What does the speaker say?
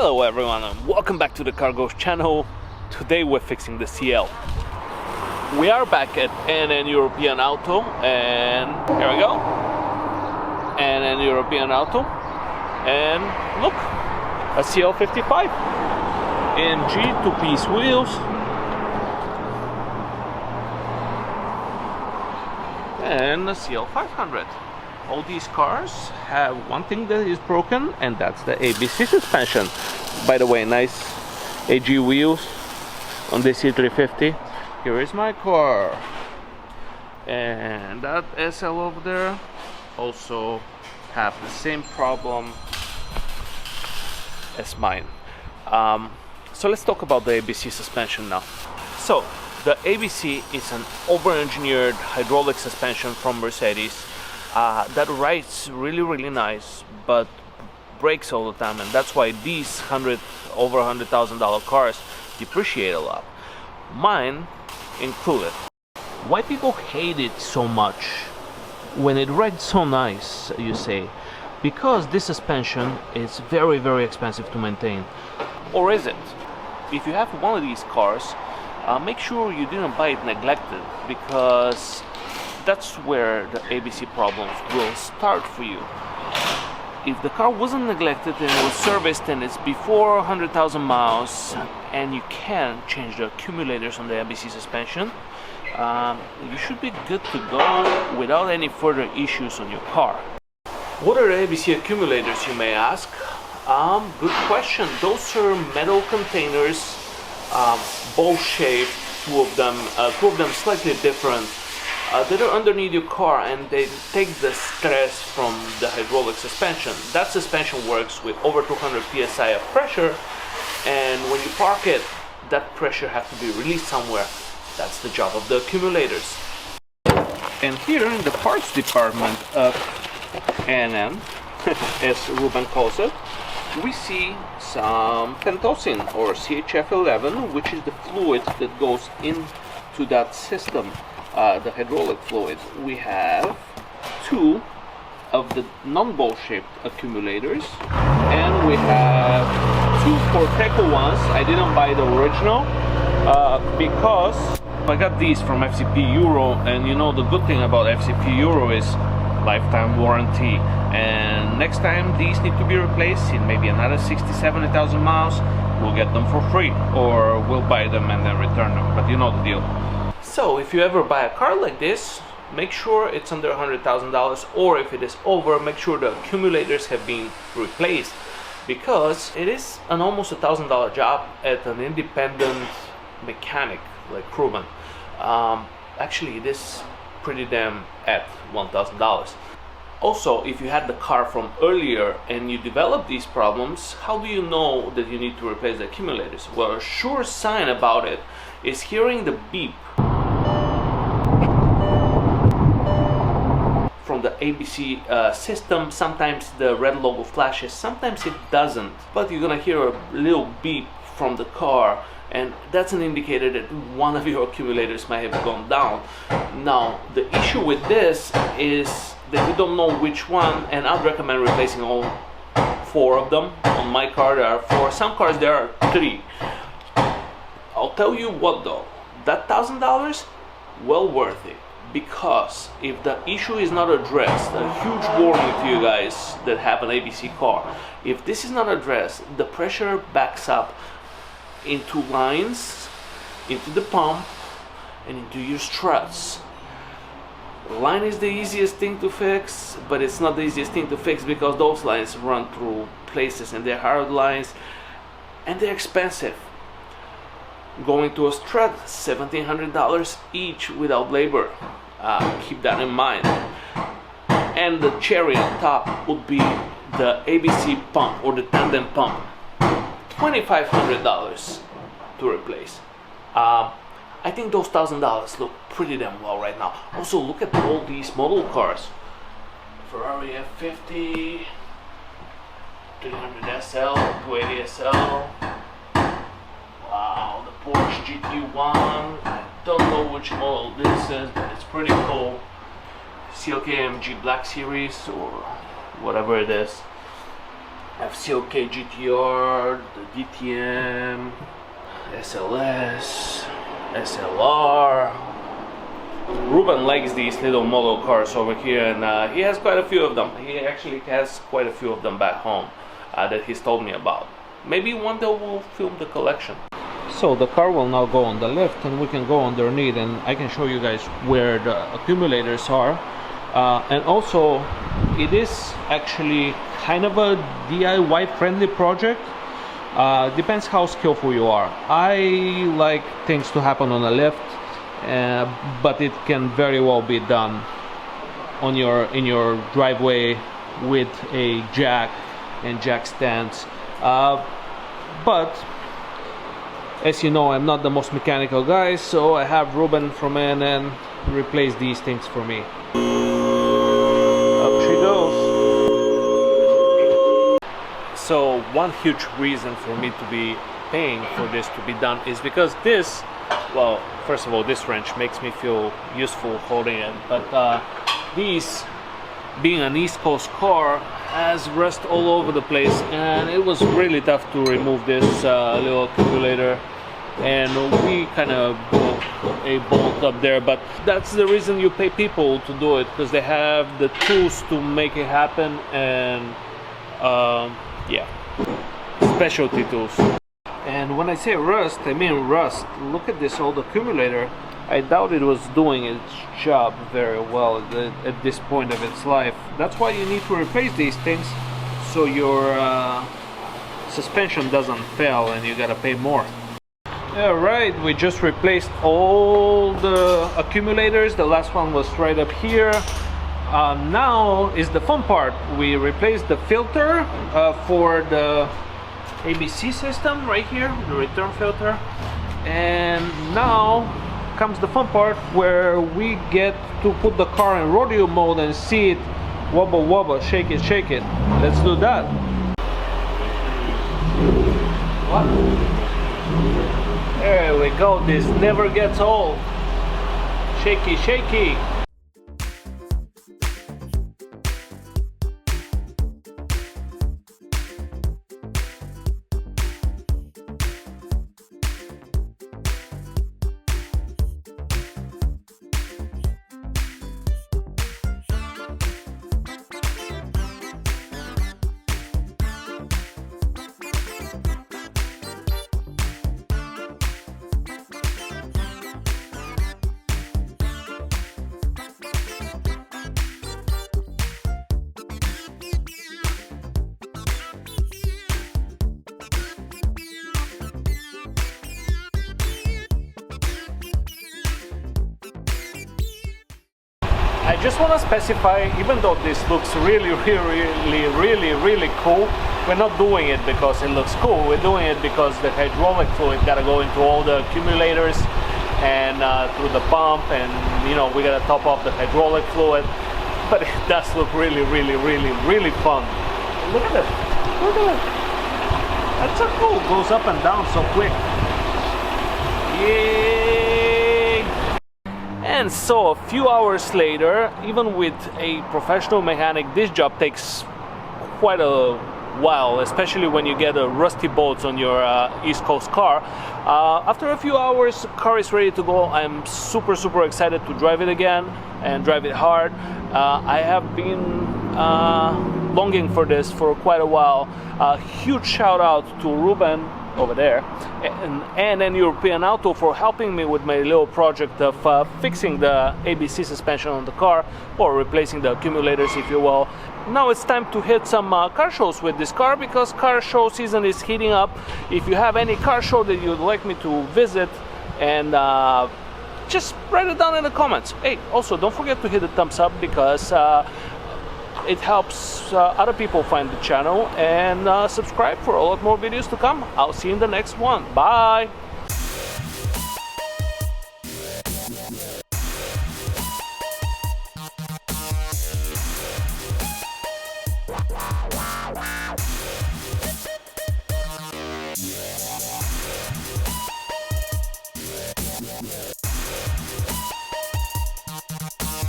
Hello everyone and welcome back to the Cargo's channel. Today we're fixing the CL. We are back at NN European Auto and here we go. NN European Auto and look, a CL55 AMG two-piece wheels and a CL500. All these cars have one thing that is broken, and that's the ABC suspension. By the way, nice AG wheels on the C350. Here is my car, and that SL over there also have the same problem as mine. So let's talk about the ABC suspension now. So the ABC is an over-engineered hydraulic suspension from Mercedes. That rides really nice, but breaks all the time, and that's why these over $100,000 cars depreciate a lot. Mine included. Why people hate it so much when it rides so nice, you say? Because this suspension is very expensive to maintain. Or is it? If you have one of these cars, make sure you didn't buy it neglected, because that's where the ABC problems will start for you. If the car wasn't neglected and it was serviced and it's before 100,000 miles and you can change the accumulators on the ABC suspension, you should be good to go without any further issues on your car. What are the ABC accumulators, you may ask? Good question. Those are metal containers, bowl-shaped, two of them slightly different, that are underneath your car, and they take the stress from the hydraulic suspension. That suspension works with over 200 psi of pressure, and when you park it, that pressure has to be released somewhere. That's the job of the accumulators. And here in the parts department of NN, as Ruben calls it, we see some pentosine or CHF11, which is the fluid that goes into that system. The hydraulic fluid. We have two of the non-bowl shaped accumulators, and we have two Corteco ones. I didn't buy the original because I got these from FCP Euro, and you know the good thing about FCP Euro is lifetime warranty, and next time these need to be replaced in maybe another 60-70,000 miles, we'll get them for free, or we'll buy them and then return them, but you know the deal. So if you ever buy a car like this, make sure it's under $100,000, or if it is over, make sure the accumulators have been replaced, because it is an almost $1,000 job at an independent mechanic like Ruben. Actually, it is pretty damn at $1,000. Also, if you had the car from earlier and you developed these problems, how do you know that you need to replace the accumulators? Well, a sure sign about it is hearing the beep from the ABC system. Sometimes the red logo flashes, sometimes it doesn't, but you're gonna hear a little beep from the car, and that's an indicator that one of your accumulators might have gone down. Now, the issue with this is that you don't know which one, and I'd recommend replacing all four of them. On my car there are four, some cars there are three. I'll tell you what though, that $1,000, well worth it. Because if the issue is not addressed, a huge warning to you guys that have an ABC car, if this is not addressed, the pressure backs up into lines, into the pump, and into your struts. Line is the easiest thing to fix, but it's not the easiest thing to fix because those lines run through places, and they're hard lines, and they're expensive. Going to a strut, $1,700 each without labor. Keep that in mind. And the cherry on top would be the ABC pump or the tandem pump. $2,500 to replace. I think those $1,000 look pretty damn well right now. Also, look at all these model cars. Ferrari F50, 300 SL, 280 SL. Wow, the Porsche GT1. I don't know which model this is, but it's pretty cool. CL55AMG Black Series or whatever it is. FCOK GTR, the DTM, SLS, SLR. Ruben likes these little model cars over here, and he has quite a few of them. He actually has quite a few of them back home that he's told me about. Maybe one day we'll film the collection. So the car will now go on the left, and we can go underneath, and I can show you guys where the accumulators are. And also, it is actually kind of a DIY friendly project. Depends how skillful you are. I like things to happen on the left, but it can very well be done on in your driveway with a jack and jack stands. But as you know, I'm not the most mechanical guy, so I have Ruben from ANN replace these things for me. Up she goes. So one huge reason for me to be paying for this to be done is because this, well, first of all, this wrench makes me feel useful holding it, but these, being an East Coast car, has rust all over the place, and it was really tough to remove this little accumulator, and we kind of broke a bolt up there. But that's the reason you pay people to do it, because they have the tools to make it happen, and yeah, specialty tools. And when I say rust, I mean rust. Look at this old accumulator. I doubt it was doing its job very well at this point of its life. That's why you need to replace these things, so your suspension doesn't fail and you gotta pay more. Alright, we just replaced all the accumulators. The last one was right up here. Now is the fun part. We replaced the filter for the ABC system right here, the return filter. And now comes the fun part, where we get to put the car in rodeo mode and see it wobble wobble, shake it, shake it. Let's do that. What? There we go. This never gets old. Shaky, shaky. I just want to specify, even though this looks really cool, we're not doing it because it looks cool. We're doing it because the hydraulic fluid got to go into all the accumulators and through the pump, and you know, we got to top off the hydraulic fluid. But it does look really fun. Look at it. Look at it. That's so cool. It goes up and down so quick. Yay! And so a few hours later, even with a professional mechanic, this job takes quite a while, especially when you get rusty bolts on your East Coast car. After a few hours, the car is ready to go. I'm super excited to drive it again and drive it hard. I have been longing for this for quite a while. Huge shout out to Ruben over there and then European Auto for helping me with my little project of fixing the ABC suspension on the car, or replacing the accumulators, if you will. Now it's time to hit some car shows with this car, because car show season is heating up. If you have any car show that you'd like me to visit, and just write it down in the comments. Hey, also don't forget to hit the thumbs up, because it helps other people find the channel, and subscribe for a lot more videos to come. I'll see you in the next one. Bye.